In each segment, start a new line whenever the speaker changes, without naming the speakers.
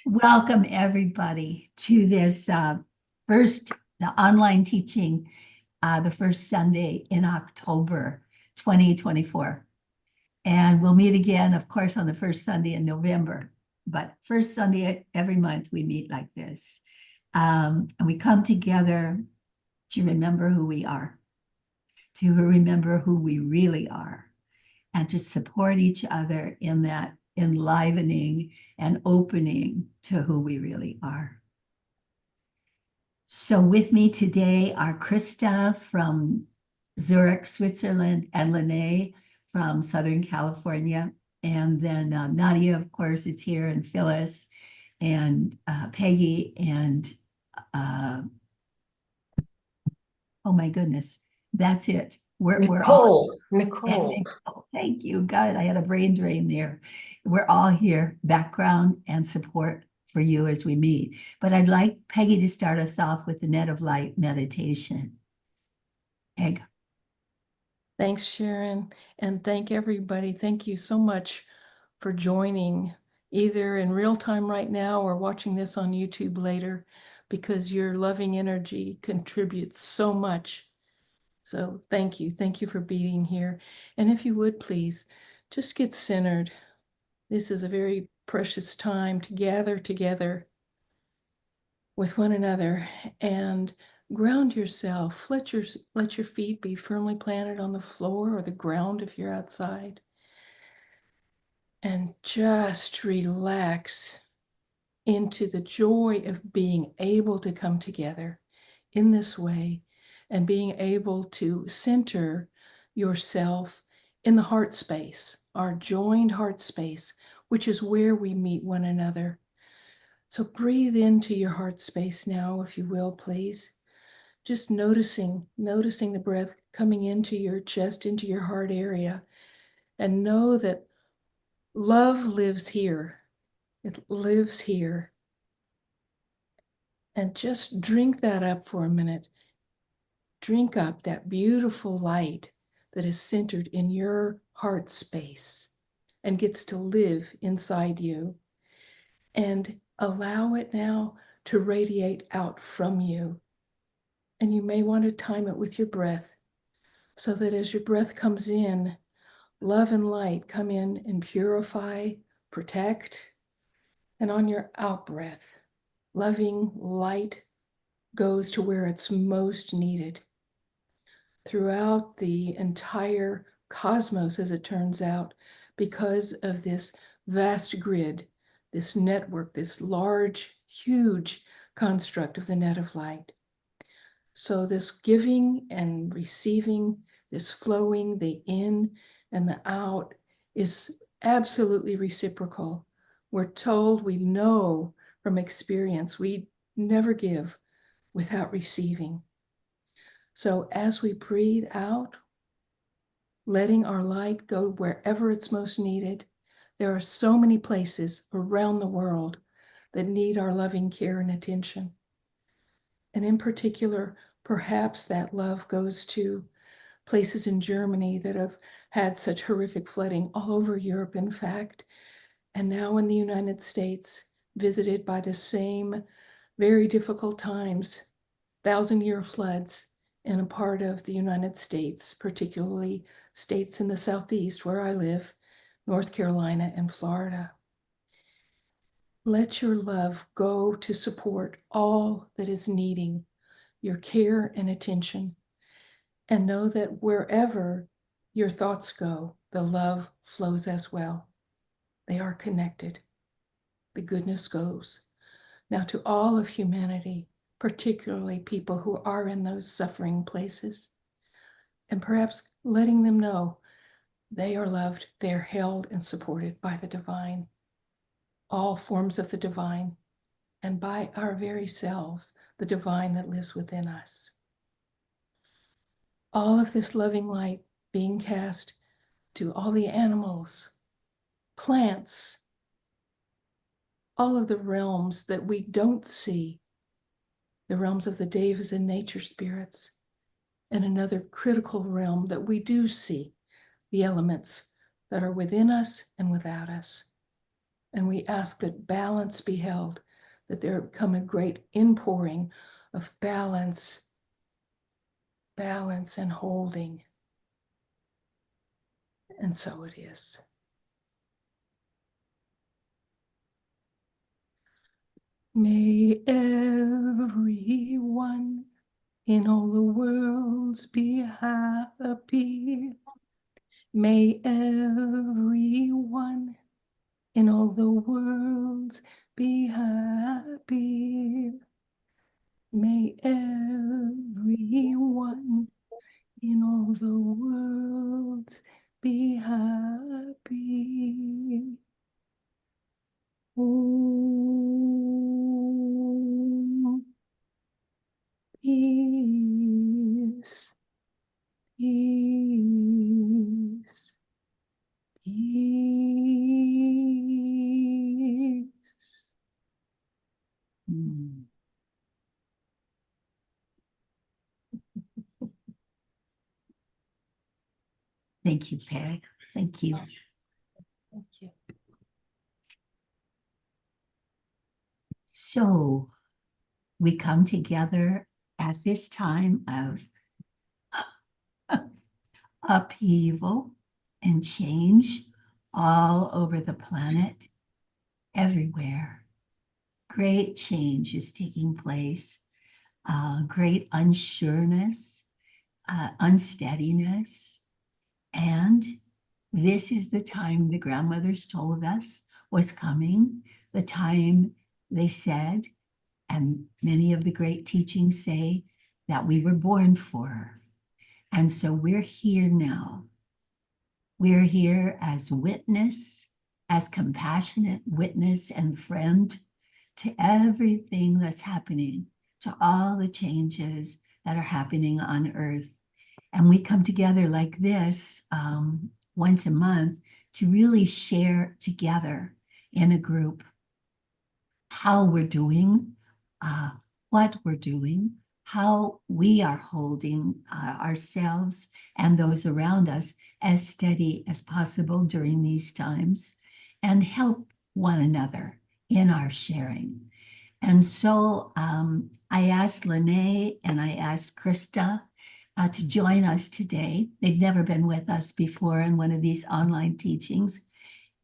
Welcome everybody to this the online teaching, the first Sunday in October 2024. And we'll meet again, of course, on the first Sunday in November. But first Sunday every month we meet like this. And we come together to remember who we are, to remember who we really are, and to support each other in that enlivening and opening to who we really are. So with me today are Krista from Zurich, Switzerland, and Lene from Southern California. And then Nadia, of course, is here, and Phyllis, and Peggy, and oh my goodness, that's it. We're all
Nicole.
Nicole. Thank you. God, I had a brain drain there. We're all here, background and support for you as we meet. But I'd like Peggy to start us off with the Net of Light meditation. Peg.
Thanks, Sharon, and thank everybody. Thank you so much for joining, either in real time right now or watching this on YouTube later, because your loving energy contributes so much. So thank you. Thank you for being here. And if you would, please, just get centered. This is a very precious time to gather together with one another and ground yourself. Let your feet be firmly planted on the floor or the ground if you're outside. And just relax into the joy of being able to come together in this way and being able to center yourself in the heart space, our joined heart space, which is where we meet one another. So breathe into your heart space now, if you will, please. Just noticing the breath coming into your chest, into your heart area, and know that love lives here. It lives here. And just drink that up for a minute. Drink up that beautiful light that is centered in your heart space and gets to live inside you. And allow it now to radiate out from you. And you may want to time it with your breath so that as your breath comes in, love and light come in and purify, protect. And on your out breath, loving light goes to where it's most needed. Throughout the entire cosmos, as it turns out, because of this vast grid, this network, this large, huge construct of the net of light. So this giving and receiving, this flowing, the in and the out is absolutely reciprocal. We're told, we know from experience, we never give without receiving. So as we breathe out, letting our light go wherever it's most needed, there are so many places around the world that need our loving care and attention. And in particular, perhaps that love goes to places in Germany that have had such horrific flooding, all over Europe, in fact, and now in the United States, visited by the same very difficult times, 1,000-year floods in a part of the United States, particularly states in the Southeast where I live, North Carolina and Florida. Let your love go to support all that is needing your care and attention, and know that wherever your thoughts go, the love flows as well. They are connected. The goodness goes. Now to all of humanity, particularly people who are in those suffering places, and perhaps letting them know they are loved, they are held and supported by the divine, all forms of the divine, and by our very selves, the divine that lives within us. All of this loving light being cast to all the animals, plants, all of the realms that we don't see, the realms of the devas and nature spirits, and another critical realm that we do see, the elements that are within us and without us. And we ask that balance be held, that there come a great inpouring of balance and holding. And so it is. May everyone in all the worlds be happy. May everyone in all the worlds be happy. May everyone in all the worlds be happy. Om. Peace, peace, peace.
Mm. Thank you, Peg. Thank you.
Thank you.
So we come together at this time of upheaval and change all over the planet, everywhere. Great change is taking place, great unsureness, unsteadiness. And this is the time the grandmothers told us was coming, the time they said, and many of the great teachings say, that we were born for. And so we're here now. We're here as witness, as compassionate witness and friend to everything that's happening, to all the changes that are happening on Earth. And we come together like this once a month to really share together in a group how we're doing, what we're doing, how we are holding ourselves and those around us as steady as possible during these times, and help one another in our sharing. And so I asked Lene and I asked Krista to join us today. They've never been with us before in one of these online teachings.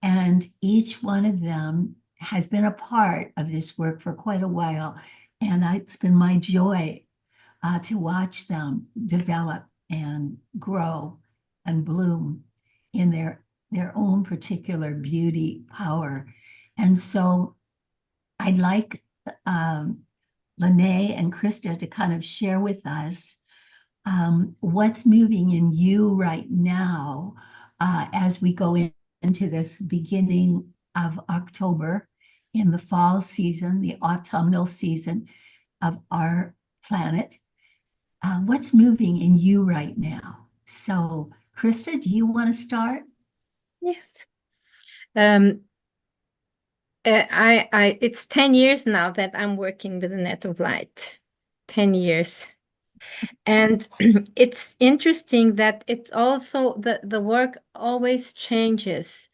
And each one of them has been a part of this work for quite a while. And it's been my joy to watch them develop and grow and bloom in their own particular beauty, power. And so I'd like Lene and Krista to kind of share with us what's moving in you right now as we go into this beginning of October, in the fall season, the autumnal season of our planet. What's moving in you right now? So, Krista, do you want to start?
Yes. It's 10 years now that I'm working with the Net of Light. 10 years. And it's interesting that it's also the work always changes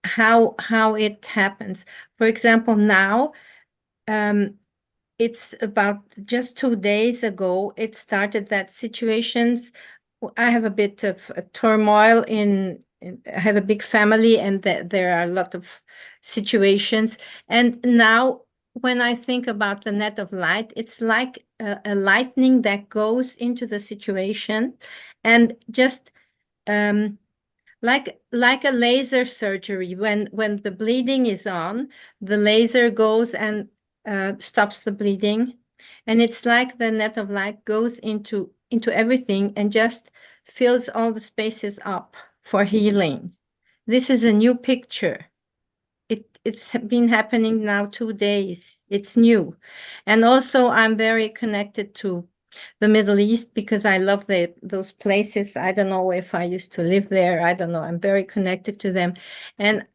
how it happens. For example, now it's about just 2 days ago, it started that situations. I have a bit of a turmoil I have a big family, and there are a lot of situations. And now when I think about the Net of Light, it's like a lightning that goes into the situation and just like a laser surgery. When the bleeding is on, the laser goes and stops the bleeding. And it's like the Net of Light goes into everything and just fills all the spaces up for healing. This is a new picture. It's been happening now 2 days. It's new. And also I'm very connected to the Middle East because I love those places. I don't know if I used to live there. I don't know. I'm very connected to them. And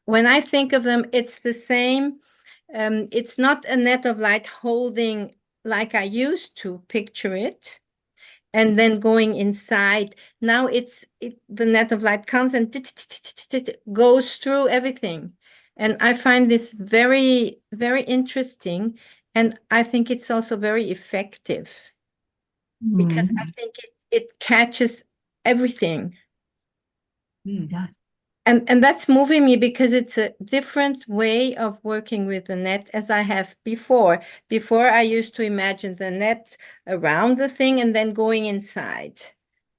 when I think of them, it's the same. It's not a Net of Light holding like I used to picture it and then going inside. Now the Net of Light comes and goes through everything. And I find this very, very interesting. And I think it's also very effective because I
Mhm.
think it catches everything.
Yeah.
And that's moving me because it's a different way of working with the net as I have before. Before I used to imagine the net around the thing and then going inside,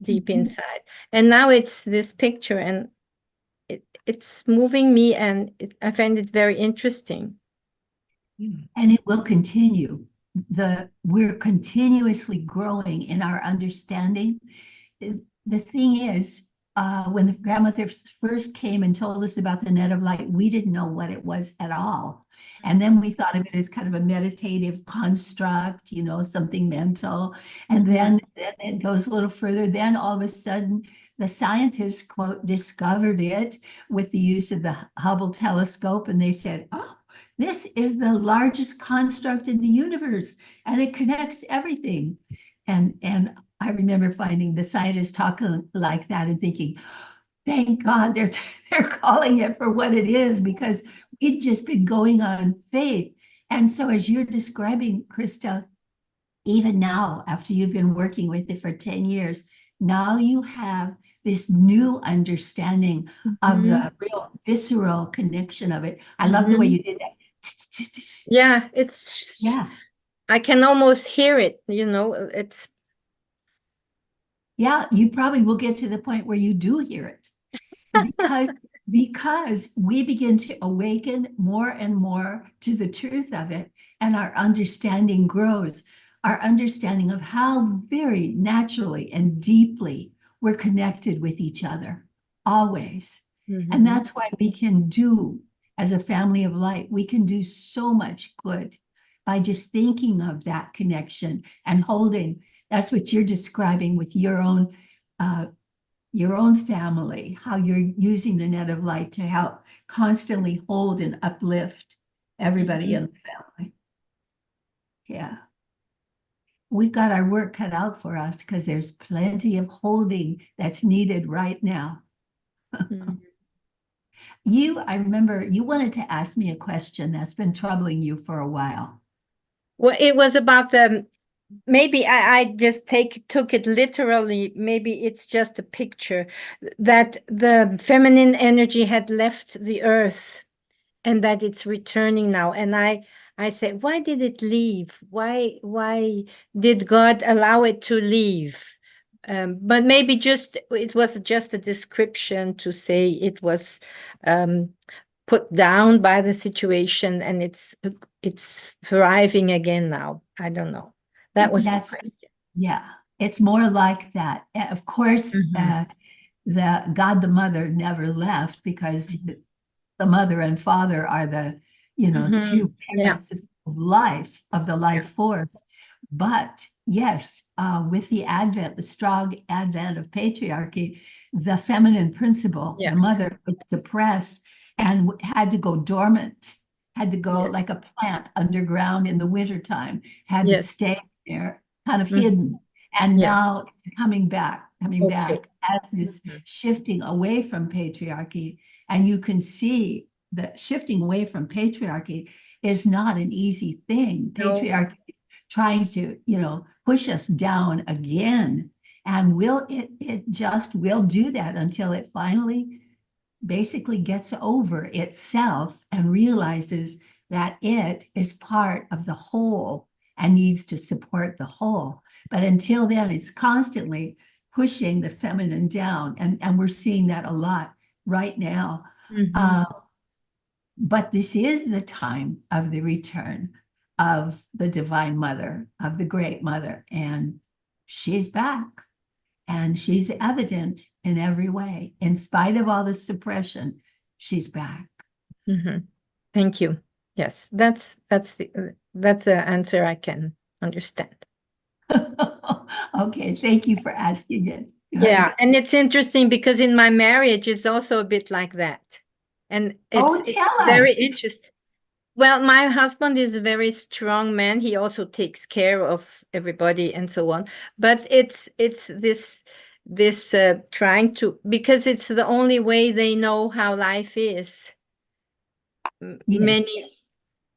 deep
Mhm.
inside. And now it's this picture and it's moving me and I find it very interesting.
And it will continue. We're continuously growing in our understanding. The thing is, when the grandmother first came and told us about the net of light, we didn't know what it was at all. And then we thought of it as kind of a meditative construct, you know, something mental. And then it goes a little further. Then all of a sudden, the scientists, quote, discovered it with the use of the Hubble telescope. And they said, oh, this is the largest construct in the universe, and it connects everything. And I remember finding the scientists talking like that and thinking, thank God they're calling it for what it is, because we'd just been going on faith. And so as you're describing, Krista, even now, after you've been working with it for 10 years, now you have this new understanding of the real visceral connection of it. I love the way you did that.
Yeah, it's
Yeah,
I can almost hear it, you know, it's
yeah, you probably will get to the point where you do hear it because we begin to awaken more and more to the truth of it, and our understanding grows. Our understanding of how very naturally and deeply we're connected with each other, always. And that's why we can do, as a family of light, we can do so much good by just thinking of that connection and holding. That's what you're describing with your own family, how you're using the net of light to help constantly hold and uplift everybody in the family. Yeah. We've got our work cut out for us because there's plenty of holding that's needed right now. I remember you wanted to ask me a question that's been troubling you for a while.
Well, it was about the maybe I just took it literally. Maybe it's just a picture that the feminine energy had left the earth and that it's returning now. And I say, why did it leave? Why did God allow it to leave? But maybe it was just a description to say it was put down by the situation and it's thriving again now. I don't know. That was the question.
Yeah, it's more like that. Of course, the God the Mother never left, because the mother and father are the, two
Yeah.
parents of life, of the life force. But yes, with the strong advent of patriarchy, the feminine principle, the
Yes.
mother was suppressed and had to go dormant, had to go
Yes.
like a plant underground in the wintertime, had to
Yes.
stay there, kind of
Mhm.
hidden. And
Yes.
now it's coming back
Okay.
as this shifting away from patriarchy. And you can see that shifting away from patriarchy is not an easy thing.
No.
Patriarchy is trying to, push us down again. And it just will do that until it finally basically gets over itself and realizes that it is part of the whole and needs to support the whole. But until then, it's constantly pushing the feminine down. And we're seeing that a lot right now. But this is the time of the return of the Divine Mother, of the Great Mother, and she's back. And she's evident in every way. In spite of all the suppression, she's back.
Thank you. Yes, that's an answer I can understand.
Okay, thank you for asking it.
Yeah, and it's interesting because in my marriage it's also a bit like that. And it's
tell
very
us.
interesting. Well, my husband is a very strong man. He also takes care of everybody and so on. But it's this trying to, because it's the only way they know how life is. many,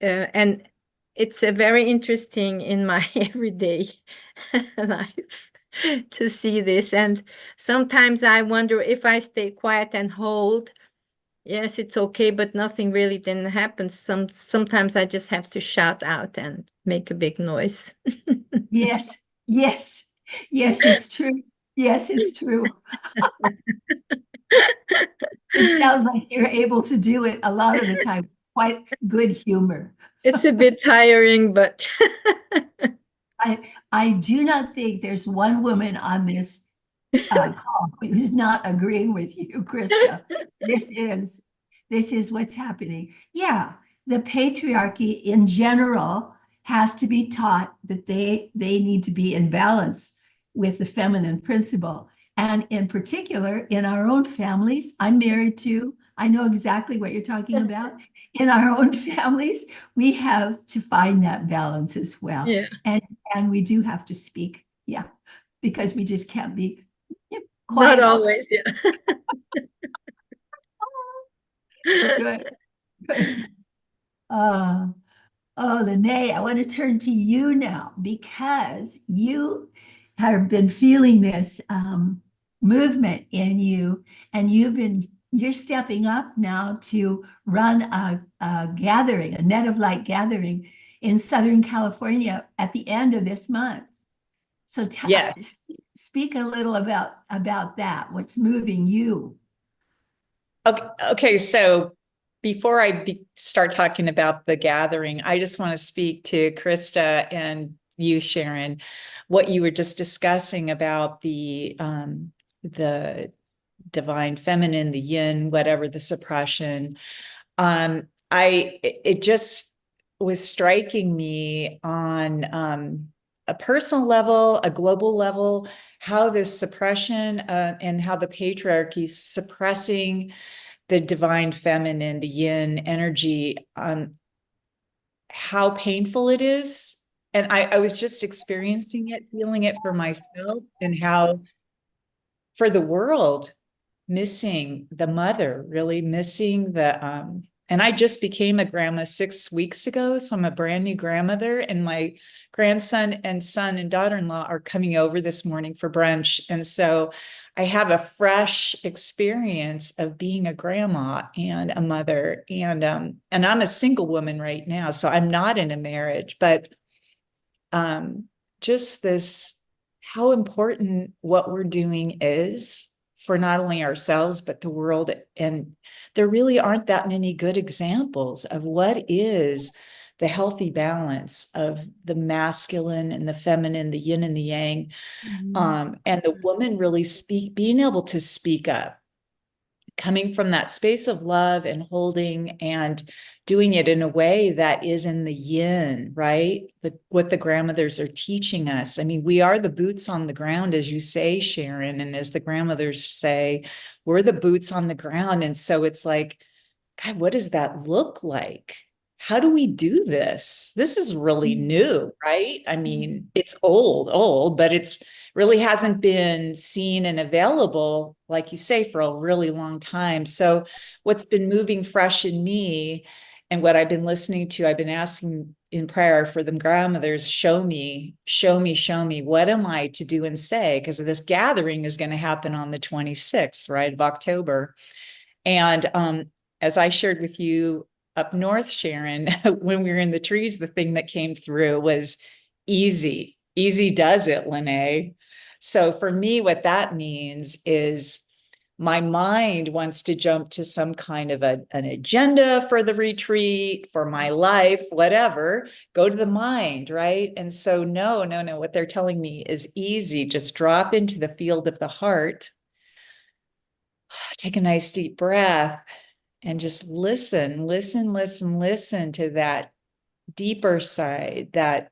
and it's a very interesting in my everyday life to see this. And sometimes I wonder if I stay quiet and hold, yes, it's okay, but nothing really then happens. Sometimes I just have to shout out and make a big noise.
Yes, yes, yes, it's true. Yes, it's true. It sounds like you're able to do it a lot of the time. Quite good humor.
It's a bit tiring, but
I do not think there's one woman on this call who's not agreeing with you, Krista. This is what's happening. Yeah, the patriarchy in general has to be taught that they need to be in balance with the feminine principle. And in particular, in our own families, I'm married to, I know exactly what you're talking about. In our own families, we have to find that balance as well.
yeah,
And we do have to speak, yeah, because we just can't be
not
quiet all the
always. Yeah.
good. Good. Uh, oh, Lene, I want to turn to you now because you have been feeling this movement in you, and you're stepping up now to run a gathering, a Net of Light gathering in Southern California at the end of this month. So
Yes.
speak a little about that. What's moving you?
Okay. So before I start talking about the gathering, I just want to speak to Krista and you, Sharon, what you were just discussing about the divine feminine, the yin, whatever, the suppression. It just was striking me on a personal level, a global level, how this suppression and how the patriarchy is suppressing the divine feminine, the yin energy, how painful it is. And I was just experiencing it, feeling it for myself, and how for the world, missing the mother, really missing the and I just became a grandma 6 weeks ago, so I'm a brand new grandmother, and my grandson and son and daughter-in-law are coming over this morning for brunch, and so I have a fresh experience of being a grandma and a mother, and I'm a single woman right now, so I'm not in a marriage, but just this, how important what we're doing is for not only ourselves, but the world. And there really aren't that many good examples of what is the healthy balance of the masculine and the feminine, the yin and the yang. And the woman really being able to speak up, coming from that space of love and holding and doing it in a way that is in the yin, right? What the grandmothers are teaching us. I mean, we are the boots on the ground, as you say, Sharon, and as the grandmothers say, we're the boots on the ground. And so it's like, God, what does that look like? How do we do this? This is really new, right? I mean, it's old, but it's really hasn't been seen and available, like you say, for a really long time. So what's been moving fresh in me and what I've been listening to, I've been asking in prayer for the grandmothers, show me, what am I to do and say? Because this gathering is going to happen on the 26th, right, of October. And as I shared with you up north, Sharon, when we were in the trees, the thing that came through was easy. Easy does it, Lene. So for me, what that means is my mind wants to jump to some kind of an agenda for the retreat, for my life, whatever, go to the mind, right? And so no, what they're telling me is easy. Just drop into the field of the heart, take a nice deep breath, and just listen to that deeper side, that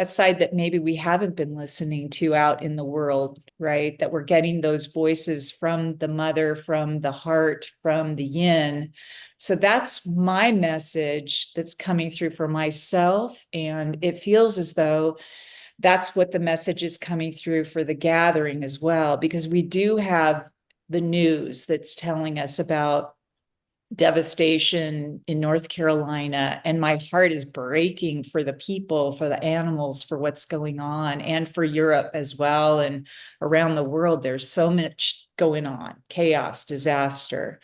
side that maybe we haven't been listening to out in the world, right? That we're getting those voices from the mother, from the heart, from the yin. So that's my message that's coming through for myself. And it feels as though that's what the message is coming through for the gathering as well, because we do have the news that's telling us about devastation in North Carolina, and my heart is breaking for the people, for the animals, for what's going on, and for Europe as well, and around the world. There's so much going on, chaos, disaster.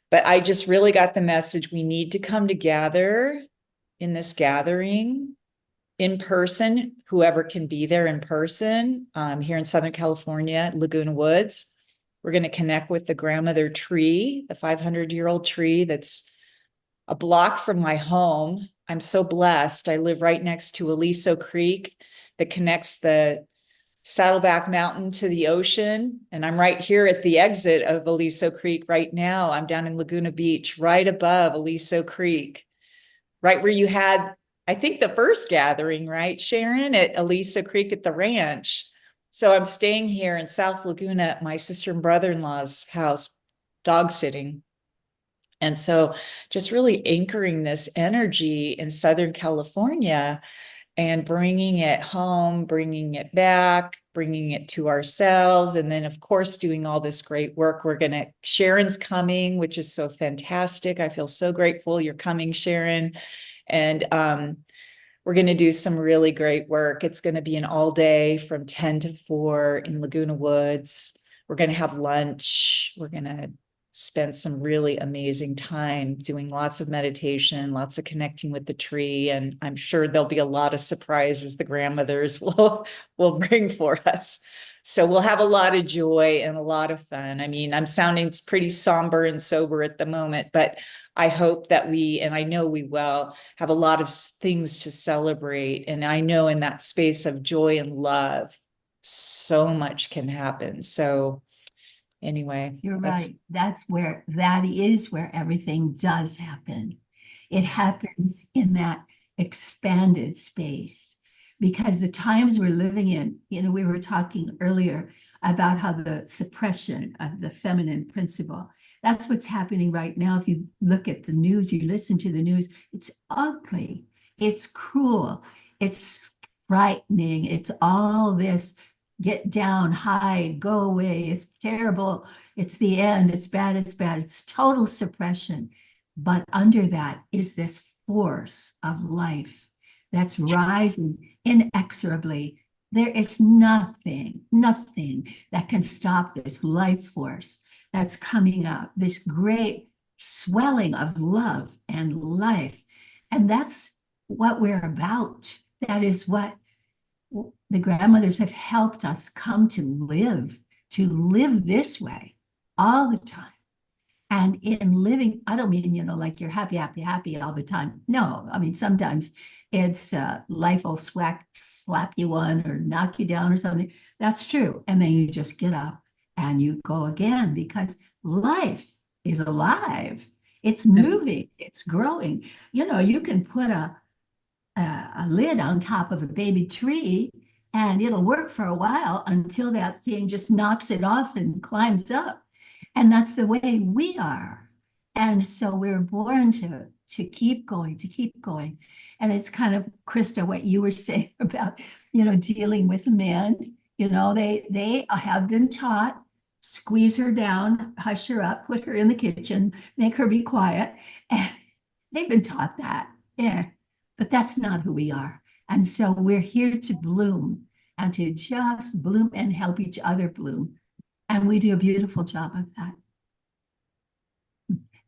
But I just really got the message we need to come together in this gathering in person, whoever can be there in person, here in Southern California, Laguna Woods. We're going to connect with the grandmother tree, the 500-year-old tree that's a block from my home. I'm so blessed. I live right next to Aliso Creek that connects the Saddleback Mountain to the ocean. And I'm right here at the exit of Aliso Creek right now. I'm down in Laguna Beach, right above Aliso Creek, right where you had, I think, the first gathering, right, Sharon, at Aliso Creek at the ranch. So I'm staying here in South Laguna at my sister and brother-in-law's house, dog sitting. And so just really anchoring this energy in Southern California and bringing it home, bringing it back, bringing it to ourselves. And then, of course, doing all this great work. Sharon's coming, which is so fantastic. I feel so grateful you're coming, Sharon. And we're going to do some really great work. It's going to be an all day from 10 to 4 in Laguna Woods. We're going to have lunch. We're going to spend some really amazing time doing lots of meditation, lots of connecting with the tree. And I'm sure there'll be a lot of surprises the grandmothers will bring for us. So we'll have a lot of joy and a lot of fun. I mean, I'm sounding pretty somber and sober at the moment, but I hope that and I know we will, have a lot of things to celebrate. And I know in that space of joy and love, so much can happen. So anyway,
You're right. That is where everything does happen. It happens in that expanded space, because the times we're living in, we were talking earlier about how the suppression of the feminine principle, that's what's happening right now. If you look at the news, you listen to the news, it's ugly, it's cruel, it's frightening, it's all this get down, hide, go away, it's terrible, it's the end, it's bad, it's total suppression. But under that is this force of life that's rising inexorably. There is nothing that can stop this life force that's coming up, this great swelling of love and life. And that's what we're about. That is what the grandmothers have helped us come to live this way all the time. And in living, I don't mean, like you're happy all the time. No, I mean, sometimes it's life will slap you one or knock you down or something. That's true. And then you just get up and you go again, because life is alive. It's moving, it's growing. You can put a lid on top of a baby tree and it'll work for a while until that thing just knocks it off and climbs up. And that's the way we are. And so we're born to keep going, And it's kind of, Krista, what you were saying about, dealing with men, they have been taught, squeeze her down, hush her up, put her in the kitchen, make her be quiet. And they've been taught that. Yeah. But that's not who we are. And so we're here to bloom and to just bloom and help each other bloom. And we do a beautiful job of that.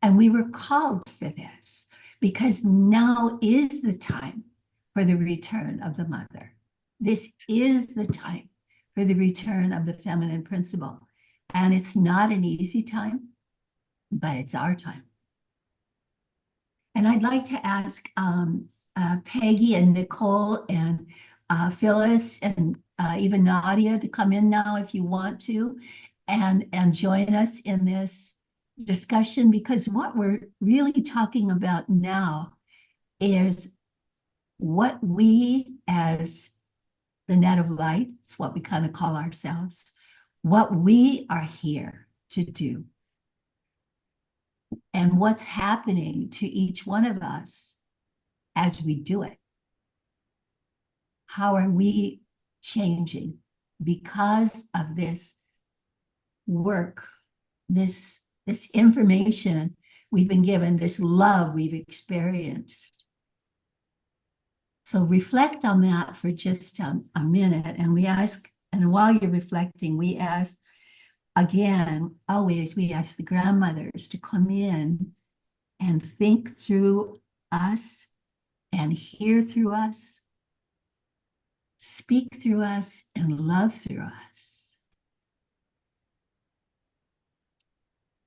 And we were called for this because now is the time for the return of the mother. This is the time for the return of the feminine principle. And it's not an easy time, but it's our time. And I'd like to ask Peggy and Nicole and Phyllis and even Nadia to come in now if you want to, and join us in this discussion, because what we're really talking about now is what we, as the net of light, it's what we kind of call ourselves, what we are here to do, and what's happening to each one of us as we do it. How are we changing because of this work, this information we've been given, this love we've experienced. So reflect on that for just a minute. And we ask, and while you're reflecting, we ask, again, always, we ask the grandmothers to come in and think through us and hear through us, speak through us, and love through us.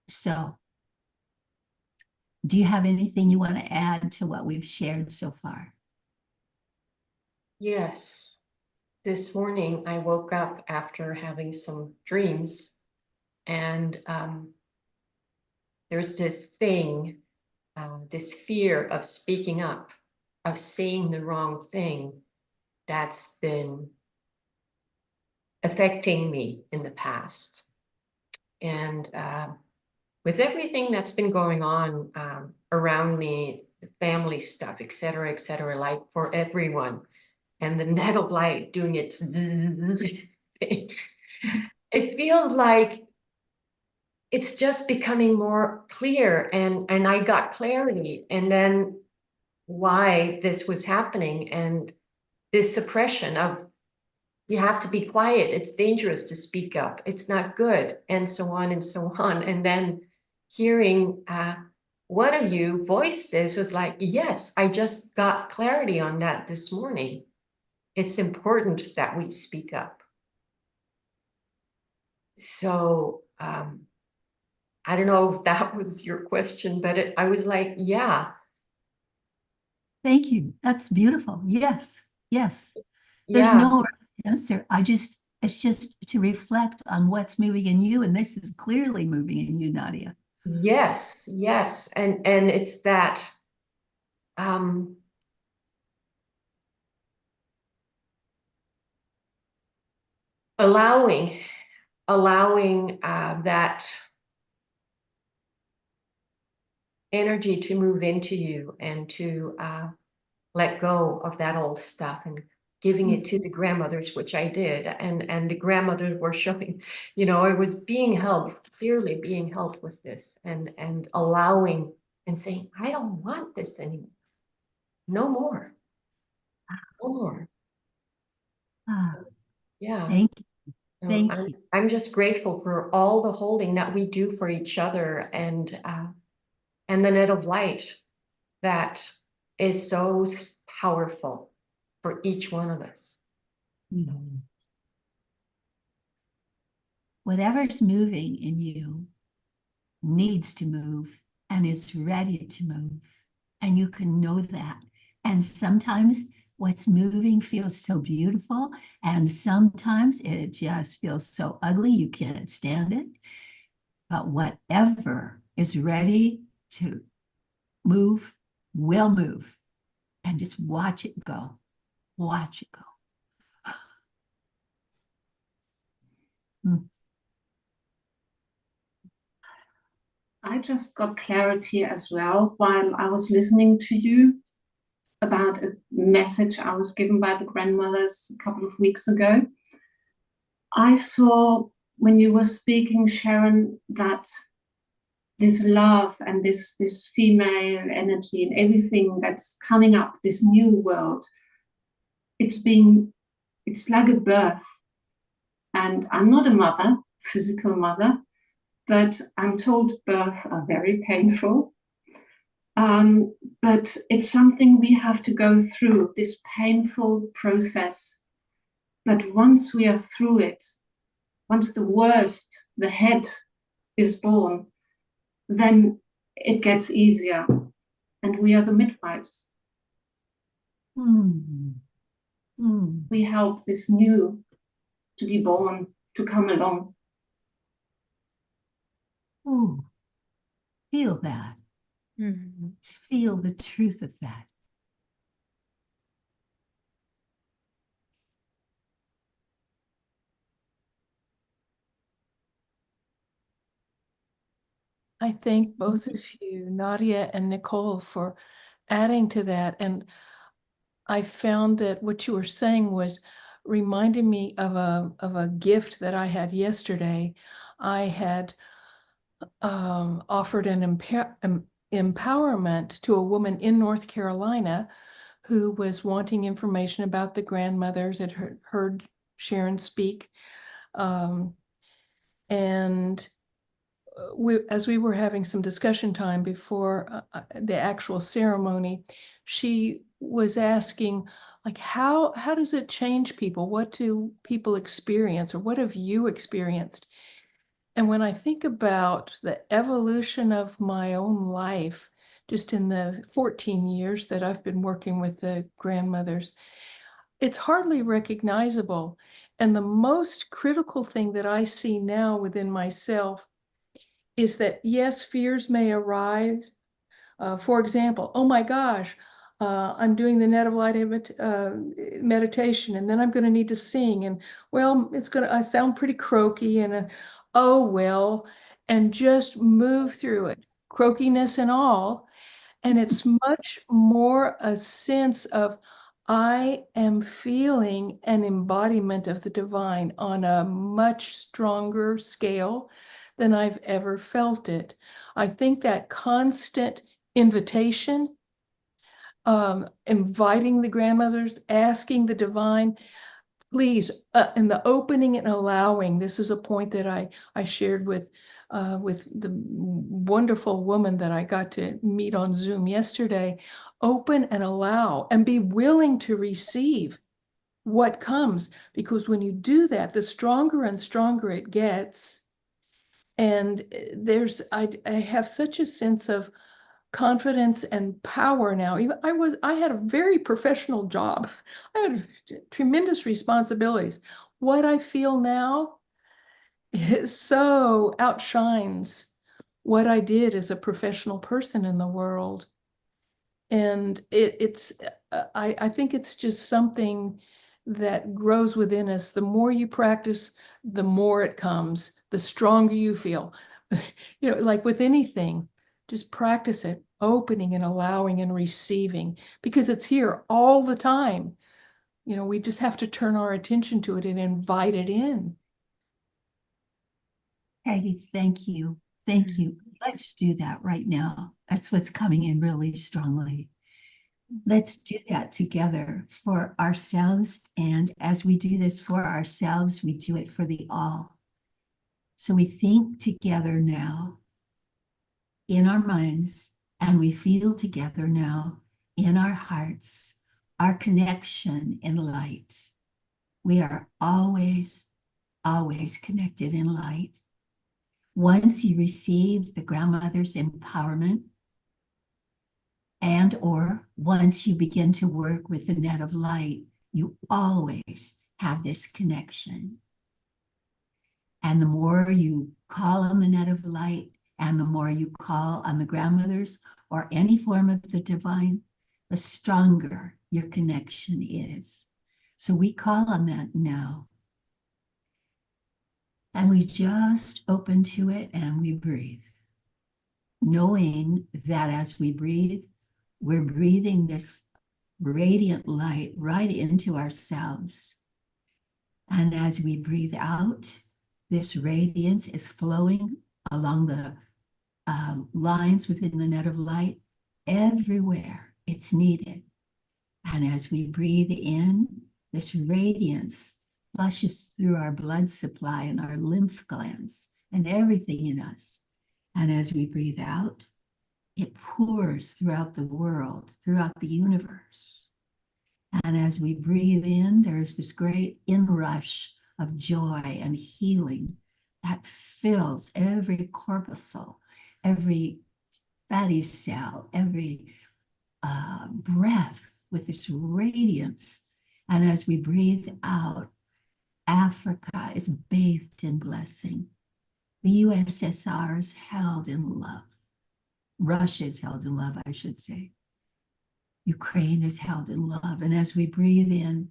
So, do you have anything you want to add to what we've shared so far?
Yes. This morning I woke up after having some dreams, and there's this thing, this fear of speaking up, of saying the wrong thing that's been affecting me in the past. And with everything that's been going on around me, the family stuff, et cetera, like for everyone, and the net of light doing its thing, it feels like it's just becoming more clear, and I got clarity, and then why this was happening, and this suppression of you have to be quiet, it's dangerous to speak up, it's not good, and so on and so on. And then hearing one of you voice this was like, yes, I just got clarity on that this morning. It's important that we speak up. So I don't know if that was your question, but I was like, yeah.
Thank you. That's beautiful. Yes, yes. There's
Yeah,
no answer. It's just to reflect on what's moving in you, and this is clearly moving in you, Nadia.
yes, yes. And it's that allowing that energy to move into you, and to let go of that old stuff, and giving it to the grandmothers, which I did, and the grandmothers were showing, I was being helped, clearly being helped with this, and allowing and saying, I don't want this anymore. No more. No more.
Ah,
Yeah.
thank you.
So
Thank
I'm,
you.
I'm just grateful for all the holding that we do for each other, and the net of light that is so powerful for each one of us.
Mhm. Whatever's moving in you needs to move and is ready to move. And you can know that. And sometimes what's moving feels so beautiful, and sometimes it just feels so ugly you can't stand it. But whatever is ready to move will move. And just watch it go. Watch it go. Hmm.
I just got clarity as well while I was listening to you about a message I was given by the grandmothers a couple of weeks ago. I saw when you were speaking, Sharon, that this love and this female energy and everything that's coming up, this new world, it's like a birth. And I'm not a mother, physical mother, but I'm told births are very painful. But it's something we have to go through, this painful process. But once we are through it, once the worst, the head is born, then it gets easier. And we are the midwives.
Hmm. Hmm.
We help this new to be born, to come along.
Ooh. Feel that.
Mhm.
Feel the truth of that.
I thank both of you, Nadia and Nicole, for adding to that. And I found that what you were saying was reminding me of a gift that I had yesterday. I had offered an empowerment to a woman in North Carolina who was wanting information about the grandmothers, had heard Sharon speak. And as we were having some discussion time before the actual ceremony, she was asking, like, how does it change people? What do people experience, or what have you experienced? And when I think about the evolution of my own life, just in the 14 years that I've been working with the grandmothers, it's hardly recognizable. And the most critical thing that I see now within myself is that, yes, fears may arise. For example, oh my gosh, I'm doing the net of light meditation, and then I'm going to need to sing. And well, I sound pretty croaky, and oh well, and just move through it, croakiness and all. And it's much more a sense of, I am feeling an embodiment of the divine on a much stronger scale than I've ever felt it. I think that constant invitation, inviting the grandmothers, asking the divine, please, and the opening and allowing. This is a point that I shared with the wonderful woman that I got to meet on Zoom yesterday. Open and allow, and be willing to receive what comes, because when you do that, the stronger and stronger it gets. And I have such a sense of confidence and power now. Even I had a very professional job. I had tremendous responsibilities. What I feel now is so outshines what I did as a professional person in the world. And I think it's just something that grows within us. The more you practice, the more it comes, the stronger you feel. You know, like with anything, just practice it, opening and allowing and receiving, because it's here all the time. You know, we just have to turn our attention to it and invite it in.
Peggy, thank you. Thank you. Let's do that right now. That's what's coming in really strongly. Let's do that together for ourselves. And as we do this for ourselves, we do it for the all. So we think together now in our minds, and we feel together now in our hearts, our connection in light. We are always, always connected in light. Once you receive the grandmother's empowerment, and or once you begin to work with the net of light, you always have this connection. And the more you call on the net of light, and the more you call on the grandmothers or any form of the divine, the stronger your connection is. So we call on that now. And we just open to it and we breathe, knowing that as we breathe, we're breathing this radiant light right into ourselves. And as we breathe out, this radiance is flowing along the lines within the net of light everywhere it's needed. And as we breathe in, this radiance flushes through our blood supply and our lymph glands and everything in us. And as we breathe out, it pours throughout the world, throughout the universe. And as we breathe in, there's this great inrush of joy and healing that fills every corpuscle, every fatty cell, every breath with this radiance. And as we breathe out, Africa is bathed in blessing. The USSR is held in love. Russia is held in love, I should say. Ukraine is held in love. And as we breathe in,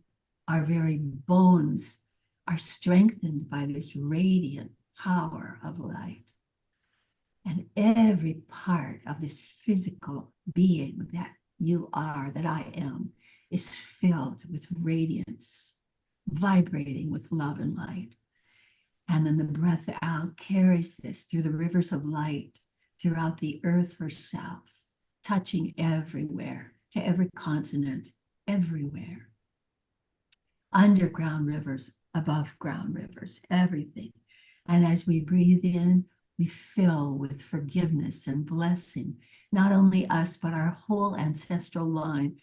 our very bones are strengthened by this radiant power of light. And every part of this physical being that you are, that I am, is filled with radiance, vibrating with love and light. And then the breath out carries this through the rivers of light throughout the earth herself, touching everywhere, to every continent, everywhere. Underground rivers, above ground rivers, everything. And as we breathe in, we fill with forgiveness and blessing, not only us, but our whole ancestral line,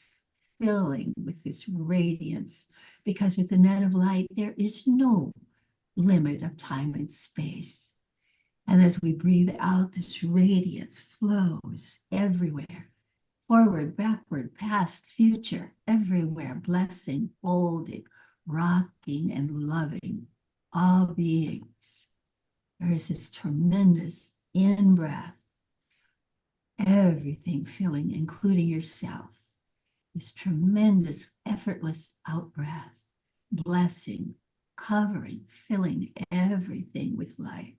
filling with this radiance. Because with the net of light, there is no limit of time and space. And as we breathe out, this radiance flows everywhere, forward, backward, past, future, everywhere, blessing, holding, rocking, and loving all beings. There is this tremendous in-breath, everything filling, including yourself, this tremendous, effortless out-breath, blessing, covering, filling everything with light.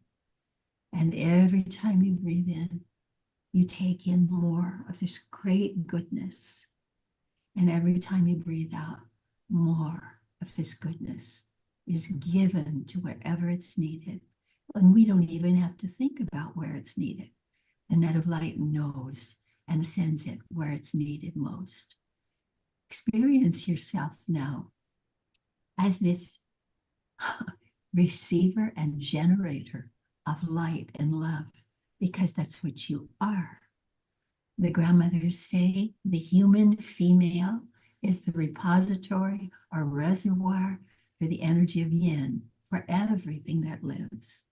And every time you breathe in, you take in more of this great goodness. And every time you breathe out, more of this goodness is given to wherever it's needed. And we don't even have to think about where it's needed. The net of light knows and sends it where it's needed most. Experience yourself now as this receiver and generator of light and love, because that's what you are. The grandmothers say the human female is the repository or reservoir for the energy of yin, for everything that lives.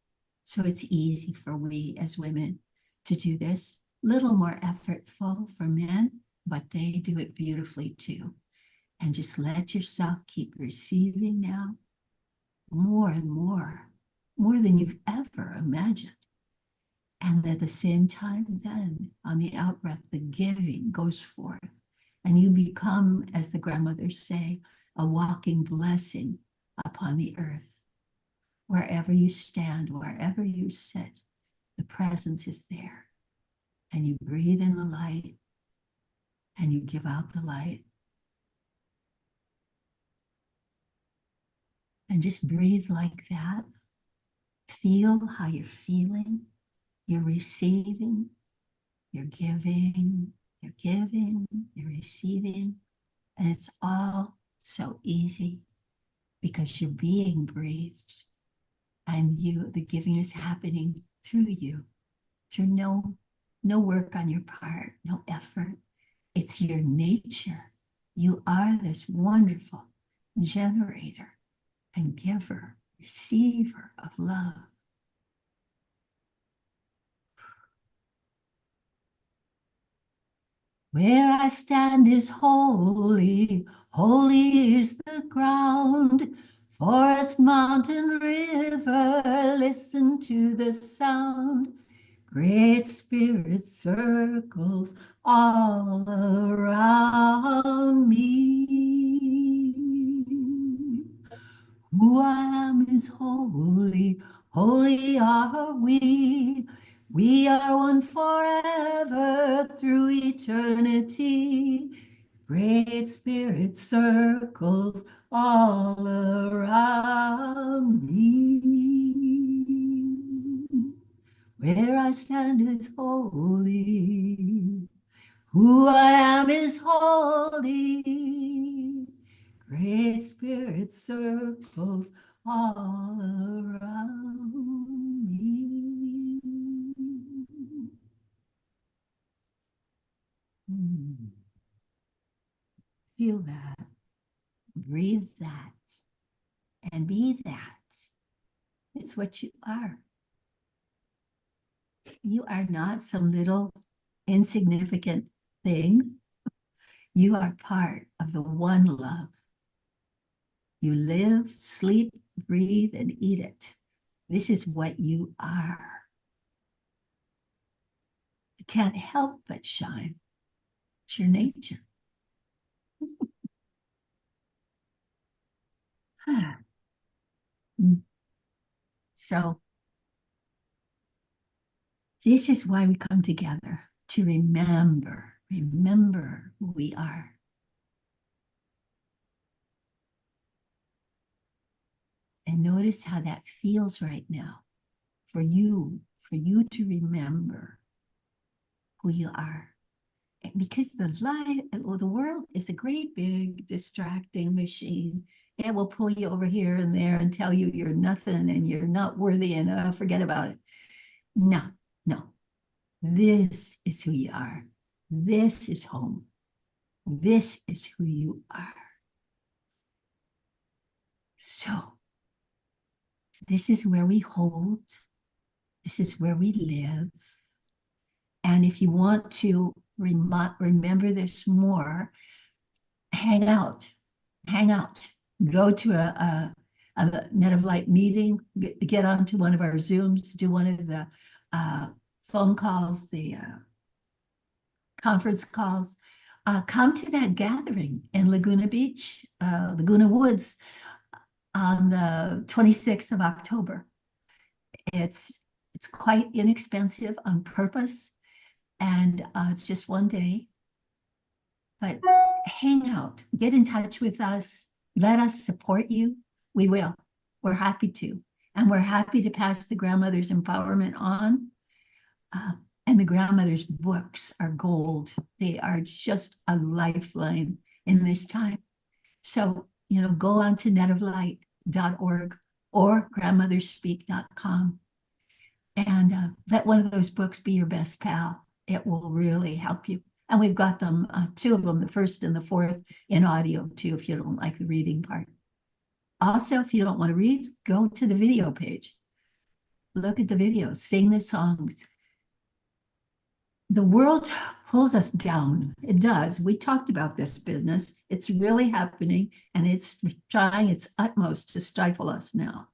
So it's easy for we as women to do this, little more effortful for men, but they do it beautifully too. And just let yourself keep receiving now more and more than you've ever imagined. And at the same time, then on the out-breath, the giving goes forth. And you become, as the grandmothers say, a walking blessing upon the earth. Wherever you stand, wherever you sit, the presence is there. And you breathe in the light and you give out the light. And just breathe like that. Feel how you're feeling. You're receiving, you're giving, you're receiving. And it's all so easy because you're being breathed and the giving is happening through you, through no work on your part, no effort. It's your nature. You are this wonderful generator and giver, receiver of love. Where I stand is holy, holy is the ground. Forest, mountain, river, listen to the sound. Great Spirit circles all around me. Who I am is holy, holy are we. We are one forever through eternity. Great Spirit circles all around me. Where I stand is holy. Who I am is holy. Great Spirit circles all around me. Feel that, breathe that, and be that. It's what you are. You are not some little insignificant thing. You are part of the one love. You live, sleep, breathe, and eat it. This is what you are. You can't help but shine. It's your nature. So this is why we come together, to remember who we are. And notice how that feels right now for you to remember who you are. And because the world is a great big distracting machine. It will pull you over here and there and tell you you're nothing and you're not worthy and forget about it. No, no. This is who you are. This is home. This is who you are. So, this is where we hold. This is where we live. And if you want to remember this more, hang out. Go to a Net of Light meeting, get onto one of our Zooms, do one of the phone calls, the conference calls. Come to that gathering in Laguna Beach, Laguna Woods, on the 26th of October. It's quite inexpensive on purpose, and it's just one day. But hang out, get in touch with us, let us support you. We will. We're happy to. And we're happy to pass the Grandmother's Empowerment on. And the Grandmother's books are gold. They are just a lifeline in this time. So, go on to netoflight.org or grandmotherspeak.com and let one of those books be your best pal. It will really help you. And we've got them, 2 of them, the first and the fourth, in audio too, if you don't like the reading part. Also, if you don't want to read, go to the video page. Look at the videos, sing the songs. The world pulls us down. It does. We talked about this business. It's really happening, and it's trying its utmost to stifle us now.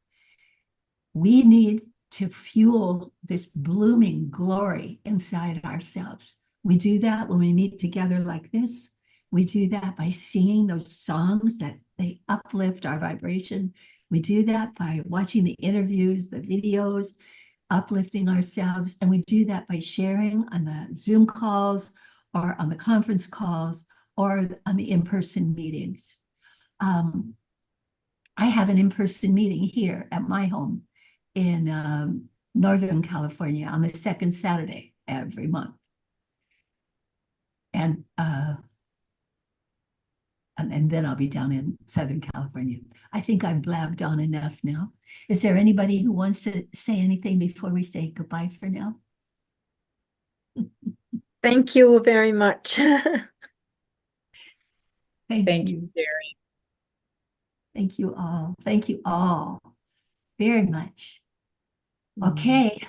We need to fuel this blooming glory inside ourselves. We do that when we meet together like this. We do that by singing those songs that they uplift our vibration. We do that by watching the interviews, the videos, uplifting ourselves. And we do that by sharing on the Zoom calls or on the conference calls or on the in-person meetings. I have an in-person meeting here at my home in Northern California on the second Saturday every month. And then I'll be down in Southern California. I think I've blabbed on enough now. Is there anybody who wants to say anything before we say goodbye for now?
Thank you very much.
Thank
you.
you, Jerry.
Thank you all. Thank you all very much. Okay.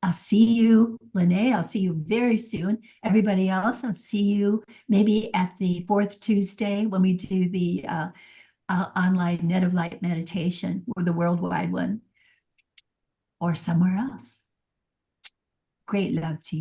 I'll see you, Lene. I'll see you very soon. Everybody else, I'll see you maybe at the 4th Tuesday when we do the online Net of Light meditation, or the worldwide one, or somewhere else. Great love to you.